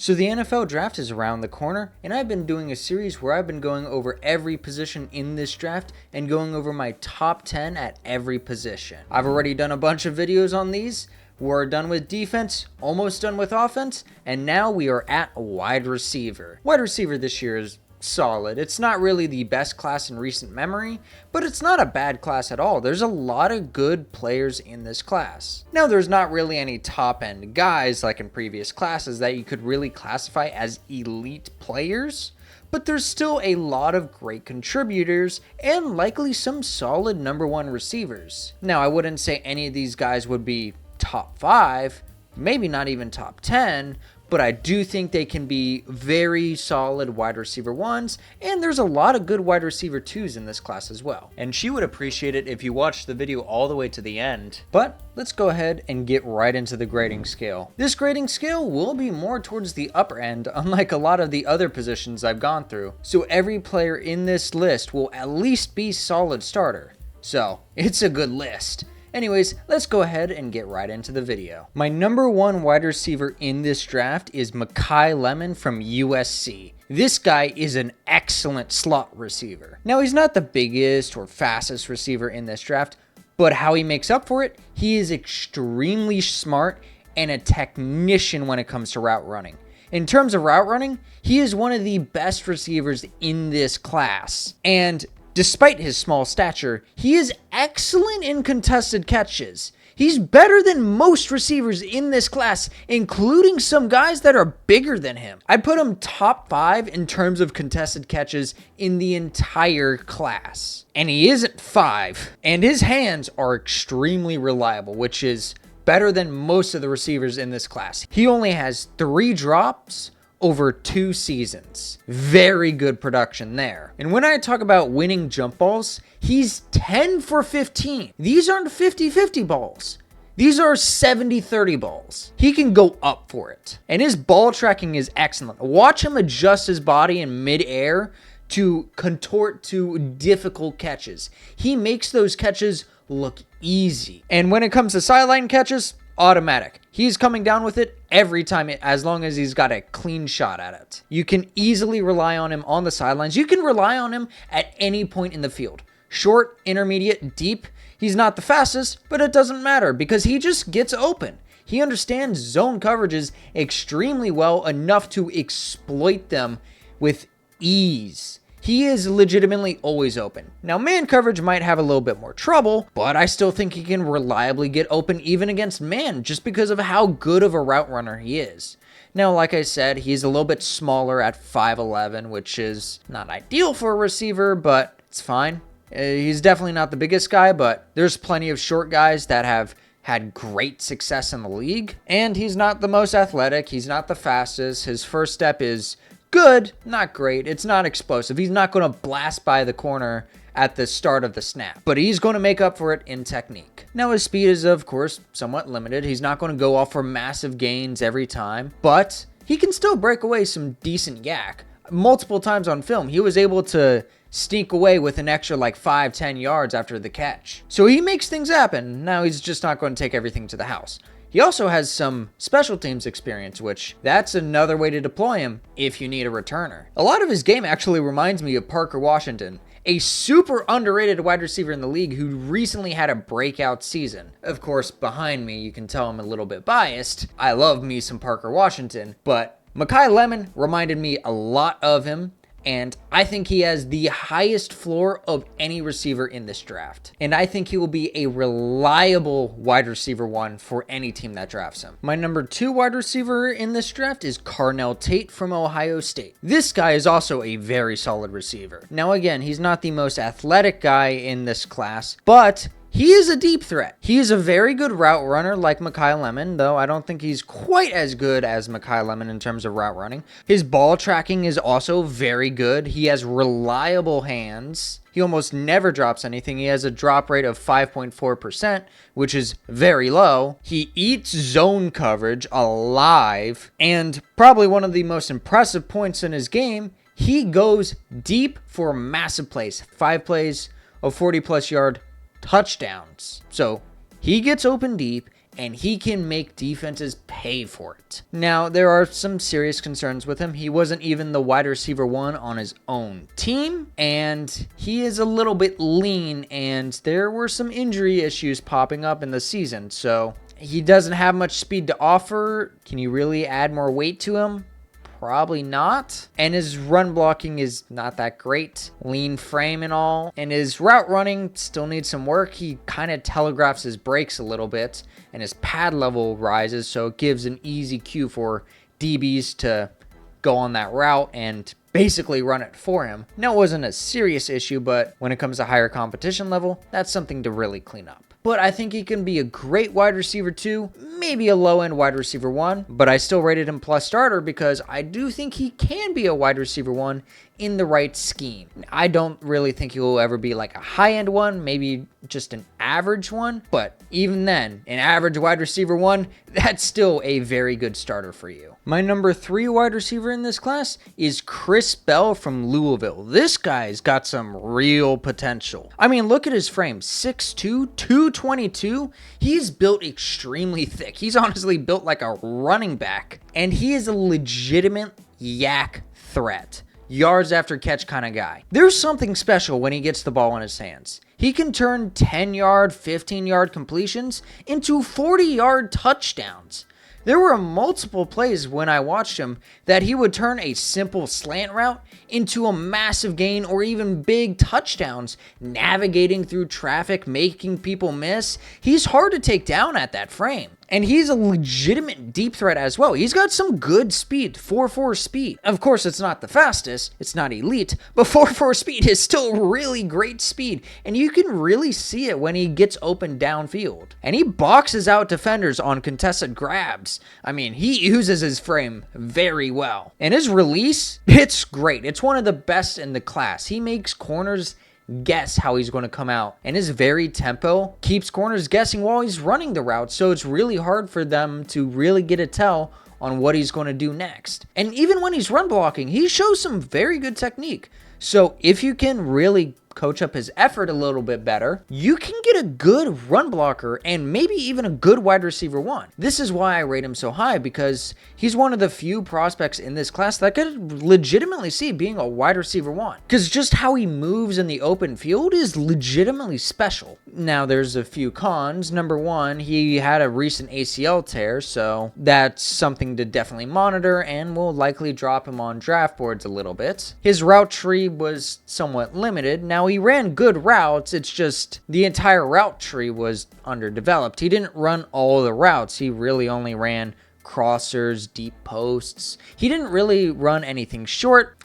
So the NFL draft is around the corner, and I've been doing a series where I've been going over every position in this draft and going over my top 10 at every position. I've already done a bunch of videos on these. We're done with defense, almost done with offense, and now we are at wide receiver. Wide receiver this year is solid. It's not really the best class in recent memory, but it's not a bad class at all. There's a lot of good players in this class. Now, there's not really any top-end guys like in previous classes that you could really classify as elite players, but there's still a lot of great contributors and likely some solid number one receivers. Now, I wouldn't say any of these guys would be top 5, maybe not even top 10, but I do think they can be very solid wide receiver 1s, and there's a lot of good wide receiver 2s in this class as well. And she would appreciate it if you watched the video all the way to the end. But let's go ahead and get right into the grading scale. This grading scale will be more towards the upper end, unlike a lot of the other positions I've gone through. So every player in this list will at least be solid starter. So it's a good list. Anyways, let's go ahead and get right into the video. My number 1 wide receiver in this draft is Makai Lemon from USC. This guy is an excellent slot receiver. Now, he's not the biggest or fastest receiver in this draft, but how he makes up for it, he is extremely smart and a technician when it comes to route running. In terms of route running, he is one of the best receivers in this class. And despite his small stature, he is excellent in contested catches. He's better than most receivers in this class, including some guys that are bigger than him. I'd put him top 5 in terms of contested catches in the entire class. And he isn't 5. And his hands are extremely reliable, which is better than most of the receivers in this class. He only has 3 drops over 2 seasons. Very good production there. And when I talk about winning jump balls, he's 10 for 15. These aren't 50-50 balls. These are 70-30 balls. He can go up for it. And his ball tracking is excellent. Watch him adjust his body in midair to contort to difficult catches. He makes those catches look easy. And when it comes to sideline catches, automatic. He's coming down with it every time, as long as he's got a clean shot at it. You can easily rely on him on the sidelines. You can rely on him at any point in the field. Short, intermediate, deep. He's not the fastest, but it doesn't matter because he just gets open. He understands zone coverages extremely well, enough to exploit them with ease. He is legitimately always open. Now, man coverage might have a little bit more trouble, but I still think he can reliably get open even against man just because of how good of a route runner he is. Now, like I said, he's a little bit smaller at 5'11", which is not ideal for a receiver, but it's fine. He's definitely not the biggest guy, but there's plenty of short guys that have had great success in the league. And he's not the most athletic. He's not the fastest. His first step is good, not great. It's not explosive. He's not going to blast by the corner at the start of the snap, but he's going to make up for it in technique. Now, his speed is, of course, somewhat limited. He's not going to go off for massive gains every time, but he can still break away some decent yak. Multiple times on film, he was able to sneak away with an extra like 5-10 yards after the catch. So he makes things happen. Now, he's just not going to take everything to the house. He also has some special teams experience, which that's another way to deploy him if you need a returner. A lot of his game actually reminds me of Parker Washington, a super underrated wide receiver in the league who recently had a breakout season. Of course, behind me, you can tell I'm a little bit biased. I love me some Parker Washington, but Makai Lemon reminded me a lot of him. And I think he has the highest floor of any receiver in this draft. And I think he will be a reliable wide receiver 1 for any team that drafts him. My number 2 wide receiver in this draft is Carnell Tate from Ohio State. This guy is also a very solid receiver. Now again, he's not the most athletic guy in this class, but he is a deep threat. He is a very good route runner like Makai Lemon, though I don't think he's quite as good as Makai Lemon in terms of route running. His ball tracking is also very good. He has reliable hands. He almost never drops anything. He has a drop rate of 5.4%, which is very low. He eats zone coverage alive, and probably one of the most impressive points in his game, he goes deep for massive plays. 5 plays of 40-plus yard touchdowns. So he gets open deep and he can make defenses pay for it. Now, there are some serious concerns with him. He wasn't even the wide receiver 1 on his own team, and he is a little bit lean, and there were some injury issues popping up in the season, so he doesn't have much speed to offer. Can you really add more weight to him? Probably not. And his run blocking is not that great. Lean frame and all. And his route running still needs some work. He kind of telegraphs his breaks a little bit, and his pad level rises, so it gives an easy cue for DBs to go on that route and basically run it for him. Now, it wasn't a serious issue, but when it comes to higher competition level, that's something to really clean up. But I think he can be a great wide receiver 2, maybe a low-end wide receiver 1, but I still rated him plus starter because I do think he can be a wide receiver 1 in the right scheme. I don't really think he will ever be like a high-end one, maybe just an average one, but even then, an average wide receiver 1, that's still a very good starter for you. My number 3 wide receiver in this class is Chris Bell from Louisville. This guy's got some real potential. I mean, look at his frame, 6'2", 222. He's built extremely thick. He's honestly built like a running back, and he is a legitimate yak threat. Yards after catch kind of guy. There's something special when he gets the ball in his hands. He can turn 10-yard, 15-yard completions into 40-yard touchdowns. There were multiple plays when I watched him that he would turn a simple slant route into a massive gain or even big touchdowns, navigating through traffic, making people miss. He's hard to take down at that frame. And he's a legitimate deep threat as well. He's got some good speed, 4.4 speed. Of course, it's not the fastest, it's not elite, but 4.4 speed is still really great speed. And you can really see it when he gets open downfield. And he boxes out defenders on contested grabs. I mean, he uses his frame very well. And his release, it's great. It's one of the best in the class. He makes corners guess how he's going to come out, and his varied tempo keeps corners guessing while he's running the route, so it's really hard for them to really get a tell on what he's going to do next. And even when he's run blocking, he shows some very good technique. So if you can really coach up his effort a little bit better, you can get a good run blocker and maybe even a good wide receiver 1. This is why I rate him so high, because he's one of the few prospects in this class that I could legitimately see being a wide receiver 1. Because just how he moves in the open field is legitimately special. Now, there's a few cons. Number 1, he had a recent ACL tear, so that's something to definitely monitor and will likely drop him on draft boards a little bit. His route tree was somewhat limited. Now, he ran good routes, it's just the entire route tree was underdeveloped. He didn't run all the routes, he really only ran crossers, deep posts. He didn't really run anything short,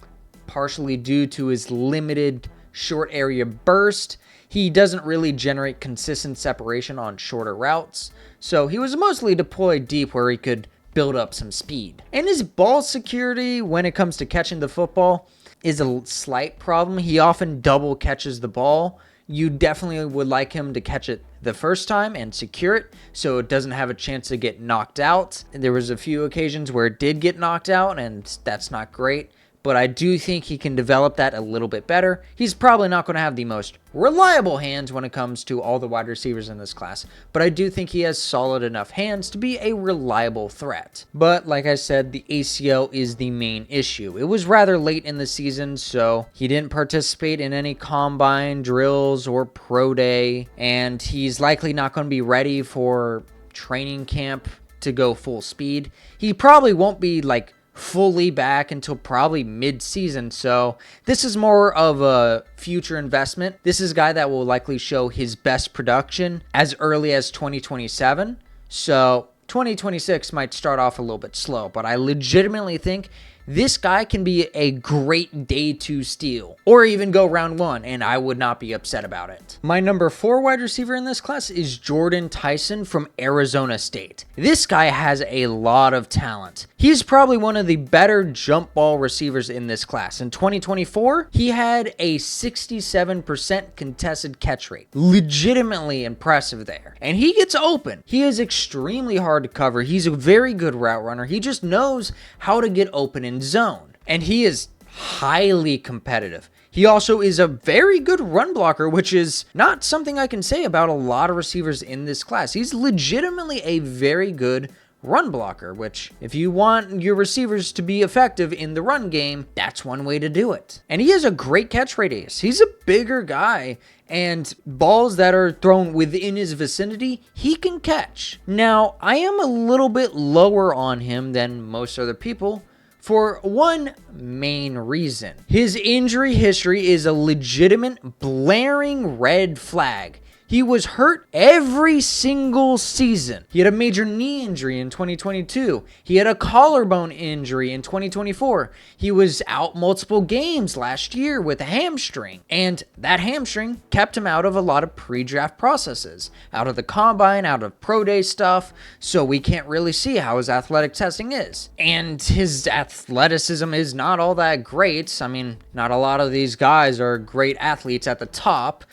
partially due to his limited short area burst. He doesn't really generate consistent separation on shorter routes, so he was mostly deployed deep where he could build up some speed. And his ball security when it comes to catching the football is a slight problem. He often double catches the ball. You definitely would like him to catch it the first time and secure it so it doesn't have a chance to get knocked out. There was a few occasions where it did get knocked out, and that's not great. But I do think he can develop that a little bit better. He's probably not going to have the most reliable hands when it comes to all the wide receivers in this class, but I do think he has solid enough hands to be a reliable threat. But like I said, the ACL is the main issue. It was rather late in the season, so he didn't participate in any combine drills or pro day, and he's likely not going to be ready for training camp to go full speed. He probably won't be like fully back until probably mid-season, so this is more of a future investment. This is a guy that will likely show his best production as early as 2027, so 2026 might start off a little bit slow, but I legitimately think this guy can be a great day 2 steal, or even go round 1, and I would not be upset about it. My number 4 wide receiver in this class is Jordan Tyson from Arizona State. This guy has a lot of talent. He's probably one of the better jump ball receivers in this class. In 2024, he had a 67% contested catch rate. Legitimately impressive there. And he gets open. He is extremely hard to cover. He's a very good route runner. He just knows how to get open in zone. And he is highly competitive. He also is a very good run blocker, which is not something I can say about a lot of receivers in this class. He's legitimately a very good run blocker, which if you want your receivers to be effective in the run game, that's one way to do it. And he has a great catch radius. He's a bigger guy, and balls that are thrown within his vicinity, he can catch. Now, I am a little bit lower on him than most other people for one main reason. His injury history is a legitimate blaring red flag. He was hurt every single season. He had a major knee injury in 2022. He had a collarbone injury in 2024. He was out multiple games last year with a hamstring. And that hamstring kept him out of a lot of pre-draft processes, out of the combine, out of pro day stuff. So we can't really see how his athletic testing is. And his athleticism is not all that great. I mean, not a lot of these guys are great athletes at the top.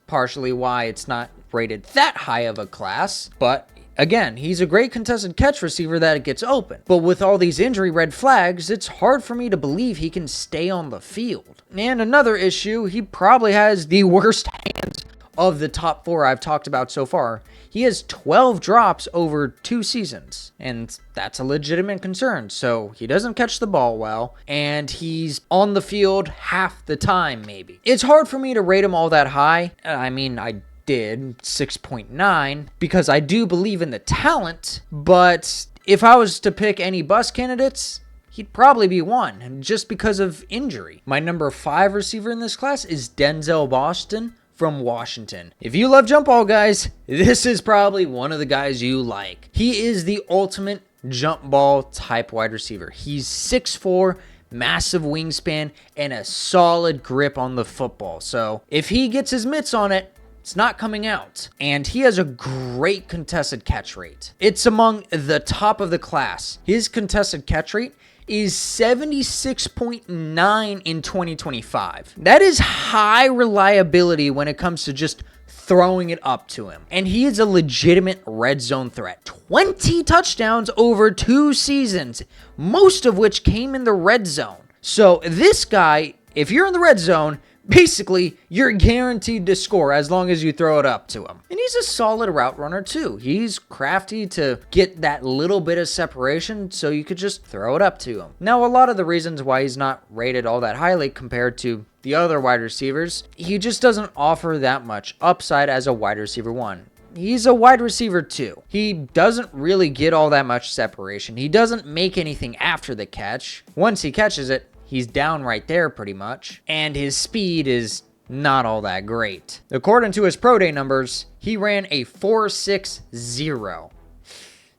Partially why it's not rated that high of a class, but again, he's a great contested catch receiver that gets open. But with all these injury red flags, it's hard for me to believe he can stay on the field. And another issue, he probably has the worst hands of the top 4 I've talked about so far. He has 12 drops over 2 seasons, and that's a legitimate concern. So he doesn't catch the ball well, and he's on the field half the time, maybe. It's hard for me to rate him all that high. I mean, I did 6.9 because I do believe in the talent, but if I was to pick any bust candidates, he'd probably be 1, just because of injury. My number 5 receiver in this class is Denzel Boston from Washington. If you love jump ball guys, this is probably one of the guys you like. He is the ultimate jump ball type wide receiver. He's 6'4", massive wingspan, and a solid grip on the football. So if he gets his mitts on it, it's not coming out. And he has a great contested catch rate. It's among the top of the class. His contested catch rate is 76.9 in 2025. That is high reliability when it comes to just throwing it up to him. And he is a legitimate red zone threat. 20 touchdowns over 2 seasons, most of which came in the red zone. So this guy, if you're in the red zone, basically, you're guaranteed to score as long as you throw it up to him. And he's a solid route runner too. He's crafty to get that little bit of separation so you could just throw it up to him. Now, a lot of the reasons why he's not rated all that highly compared to the other wide receivers, he just doesn't offer that much upside as a wide receiver 1. He's a wide receiver 2. He doesn't really get all that much separation. He doesn't make anything after the catch. Once he catches it, he's down right there pretty much, and his speed is not all that great. According to his pro day numbers, he ran a 4.60.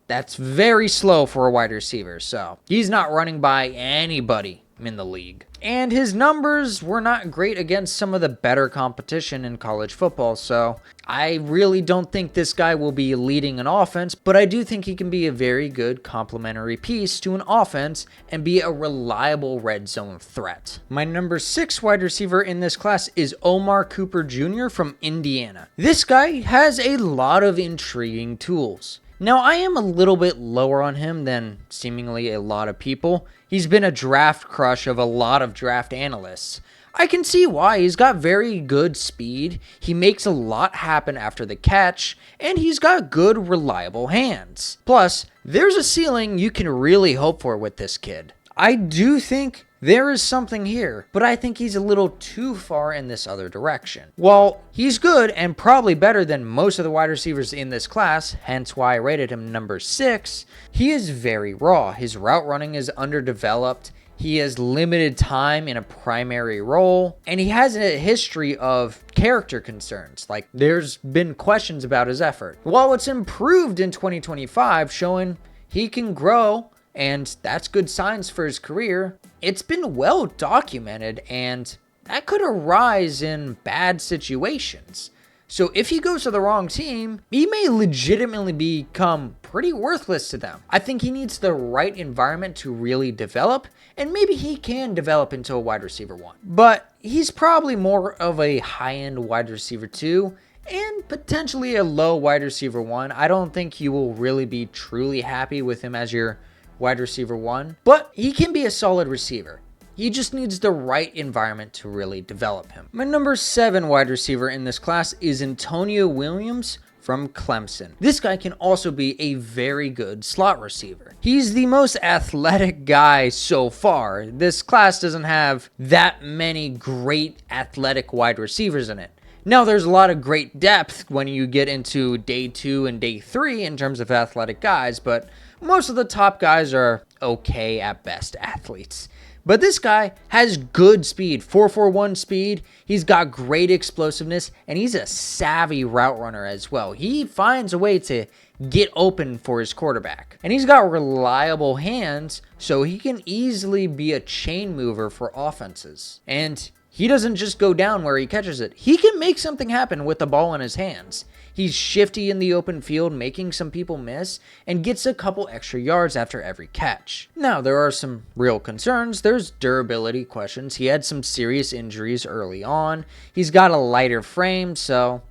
That's very slow for a wide receiver, so he's not running by anybody in the league. And his numbers were not great against some of the better competition in college football, so I really don't think this guy will be leading an offense, but I do think he can be a very good complementary piece to an offense and be a reliable red zone threat. My number 6 wide receiver in this class is Omar Cooper Jr. from Indiana. This guy has a lot of intriguing tools. Now, I am a little bit lower on him than seemingly a lot of people. He's been a draft crush of a lot of draft analysts. I can see why. He's got very good speed, he makes a lot happen after the catch, and he's got good, reliable hands. Plus, there's a ceiling you can really hope for with this kid. I do think there is something here, but I think he's a little too far in this other direction. While he's good and probably better than most of the wide receivers in this class, hence why I rated him number 6, he is very raw. His route running is underdeveloped. He has limited time in a primary role, and he has a history of character concerns. Like, there's been questions about his effort. While it's improved in 2025, showing he can grow, and that's good signs for his career, it's been well documented, and that could arise in bad situations. So if he goes to the wrong team, he may legitimately become pretty worthless to them. I think he needs the right environment to really develop, and maybe he can develop into a wide receiver 1. But he's probably more of a high-end wide receiver 2, and potentially a low wide receiver 1. I don't think you will really be truly happy with him as your wide receiver 1, but he can be a solid receiver. He just needs the right environment to really develop him. My number 7 wide receiver in this class is Antonio Williams from Clemson. This guy can also be a very good slot receiver. He's the most athletic guy so far. This class doesn't have that many great athletic wide receivers in it. Now, there's a lot of great depth when you get into day 2 and day 3 in terms of athletic guys, but most of the top guys are okay at best athletes. But this guy has good speed, 4.41 speed. He's got great explosiveness, and he's a savvy route runner as well. He finds a way to get open for his quarterback. And he's got reliable hands, so he can easily be a chain mover for offenses. And he doesn't just go down where he catches it. He can make something happen with the ball in his hands. He's shifty in the open field, making some people miss, and gets a couple extra yards after every catch. Now, there are some real concerns. There's durability questions. He had some serious injuries early on. He's got a lighter frame, so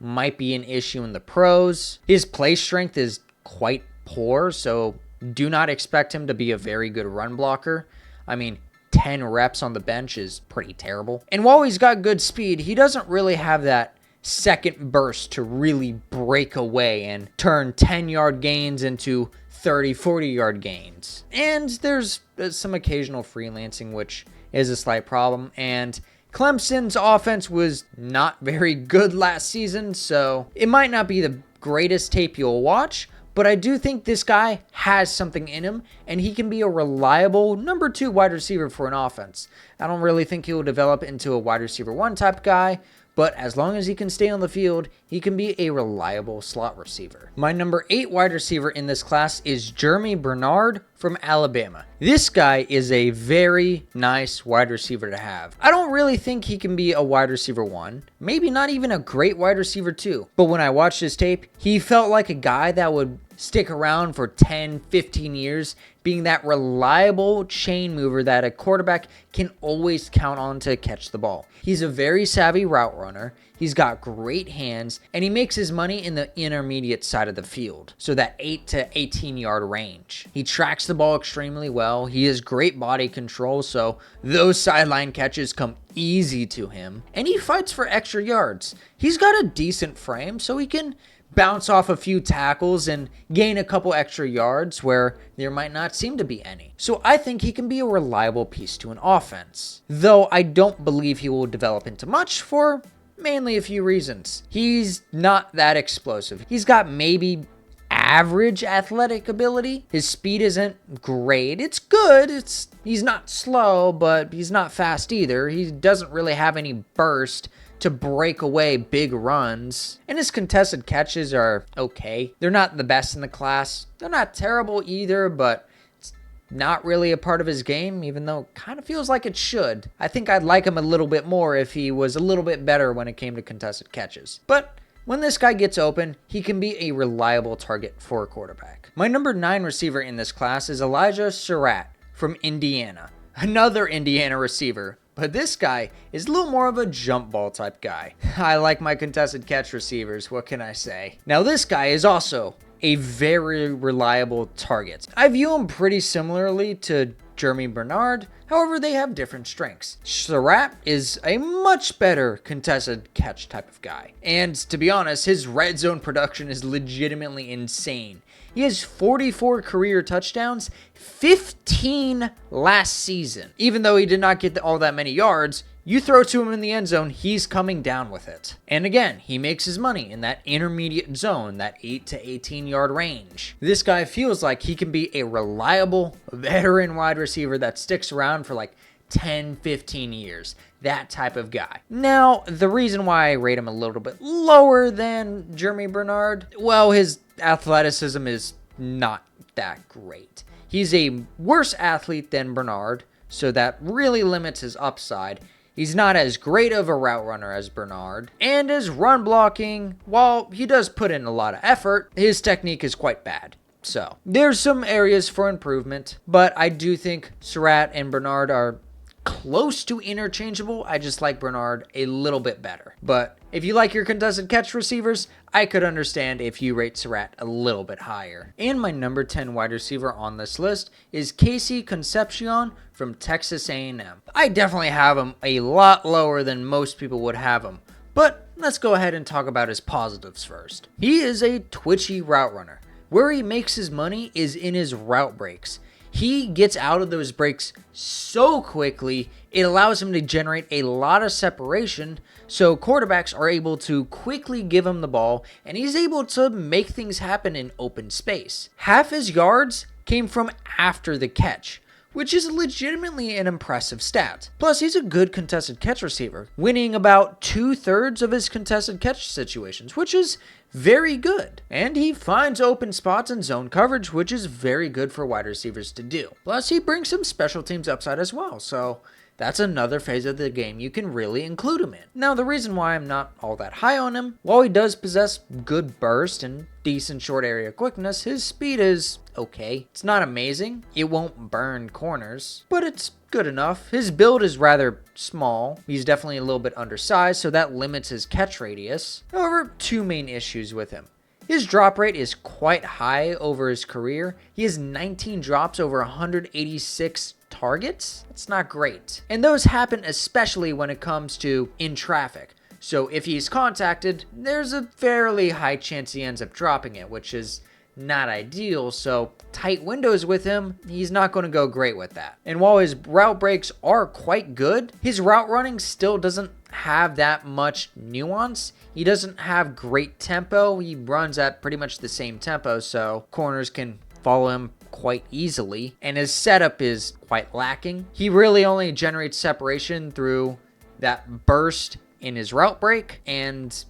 might be an issue in the pros. His play strength is quite poor, so do not expect him to be a very good run blocker. I mean, 10 reps on the bench is pretty terrible. And while he's got good speed, he doesn't really have that second burst to really break away and turn 10-yard gains into 30, 40-yard gains. And there's some occasional freelancing, which is a slight problem. And Clemson's offense was not very good last season, so it might not be the greatest tape you'll watch, but I do think this guy has something in him, and he can be a reliable number 2 wide receiver for an offense. I don't really think he will develop into a wide receiver 1 type guy, but as long as he can stay on the field, he can be a reliable slot receiver. My number 8 wide receiver in this class is Jeremy Bernard from Alabama. This guy is a very nice wide receiver to have. I don't really think he can be a wide receiver 1, maybe not even a great wide receiver 2, but when I watched his tape, he felt like a guy that would stick around for 10, 15 years, being that reliable chain mover that a quarterback can always count on to catch the ball. He's a very savvy route runner. He's got great hands, and he makes his money in the intermediate side of the field, so that 8 to 18 yard range. He tracks the ball extremely well. He has great body control, so those sideline catches come easy to him, and he fights for extra yards. He's got a decent frame, so he can bounce off a few tackles and gain a couple extra yards where there might not seem to be any. So I think he can be a reliable piece to an offense, though I don't believe he will develop into much for mainly a few reasons. He's not that explosive. He's got maybe average athletic ability. His speed isn't great. It's good. He's not slow, but he's not fast either. He doesn't really have any burst to break away big runs. And his contested catches are okay. They're not the best in the class. They're not terrible either, but it's not really a part of his game, even though it kind of feels like it should. I think I'd like him a little bit more if he was a little bit better when it came to contested catches. But when this guy gets open, he can be a reliable target for a quarterback. My number 9 receiver in this class is Elijah Surratt from Indiana. Another Indiana receiver. But this guy is a little more of a jump ball type guy. I like my contested catch receivers, what can I say? Now this guy is also a very reliable target. I view him pretty similarly to Jeremy Bernard, however they have different strengths. Surratt is a much better contested catch type of guy. And to be honest, his red zone production is legitimately insane. He has 44 career touchdowns, 15 last season. Even though he did not get all that many yards, you throw to him in the end zone, he's coming down with it. And again, he makes his money in that intermediate zone, that 8 to 18 yard range. This guy feels like he can be a reliable veteran wide receiver that sticks around for like 10, 15 years. That type of guy. Now, the reason why I rate him a little bit lower than Jeremy Bernard, well, his athleticism is not that great. He's a worse athlete than Bernard, so that really limits his upside. He's not as great of a route runner as Bernard, and his run blocking, while he does put in a lot of effort, his technique is quite bad. So, there's some areas for improvement, but I do think Surratt and Bernard are close to interchangeable. I just like Bernard a little bit better. But If you like your contested catch receivers, I could understand if you rate Surratt a little bit higher. And my number 10 wide receiver on this list is Casey Concepcion from Texas A&M. I definitely have him a lot lower than most people would have him, but let's go ahead and talk about his positives first. He is a twitchy route runner. Where he makes his money is in his route breaks. He gets out of those breaks so quickly, it allows him to generate a lot of separation, so quarterbacks are able to quickly give him the ball, and he's able to make things happen in open space. Half his yards came from after the catch, which is legitimately an impressive stat. Plus, he's a good contested catch receiver, winning about 2/3 of his contested catch situations, which is very good. And he finds open spots in zone coverage, which is very good for wide receivers to do. Plus, he brings some special teams upside as well, so that's another phase of the game you can really include him in. Now, the reason why I'm not all that high on him, while he does possess good burst and decent short area quickness, his speed is okay. It's not amazing. It won't burn corners, but it's good enough. His build is rather small. He's definitely a little bit undersized, so that limits his catch radius. However, two main issues with him. His drop rate is quite high over his career. He has 19 drops over 186 targets. That's not great. And those happen especially when it comes to in traffic. So if he's contacted, there's a fairly high chance he ends up dropping it, which is not ideal. So tight windows with him, he's not going to go great with that. And while his route breaks are quite good, his route running still doesn't have that much nuance. He doesn't have great tempo. He runs at pretty much the same tempo, so corners can follow him quite easily, and his setup is quite lacking. He really only generates separation through that burst in his route break, and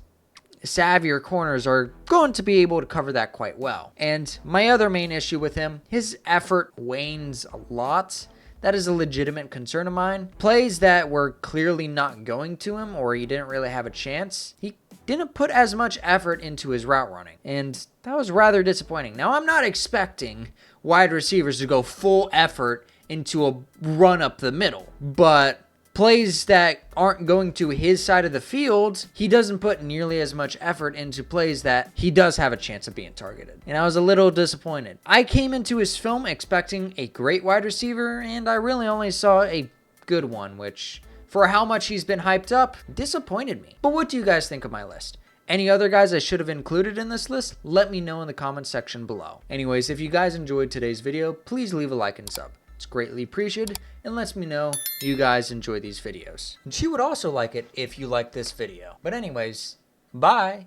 savvier corners are going to be able to cover that quite well. And my other main issue with him, his effort wanes a lot. That is a legitimate concern of mine. Plays that were clearly not going to him, or he didn't really have a chance, he didn't put as much effort into his route running, and that was rather disappointing. Now, I'm not expecting wide receivers to go full effort into a run up the middle, but plays that aren't going to his side of the field, he doesn't put nearly as much effort into plays that he does have a chance of being targeted. And I was a little disappointed. I came into his film expecting a great wide receiver, and I really only saw a good one, which, for how much he's been hyped up, disappointed me. But what do you guys think of my list? Any other guys I should have included in this list? Let me know in the comments section below. Anyways, if you guys enjoyed today's video, please leave a like and sub. It's greatly appreciated and lets me know you guys enjoy these videos. And she would also like it if you like this video. But anyways, bye!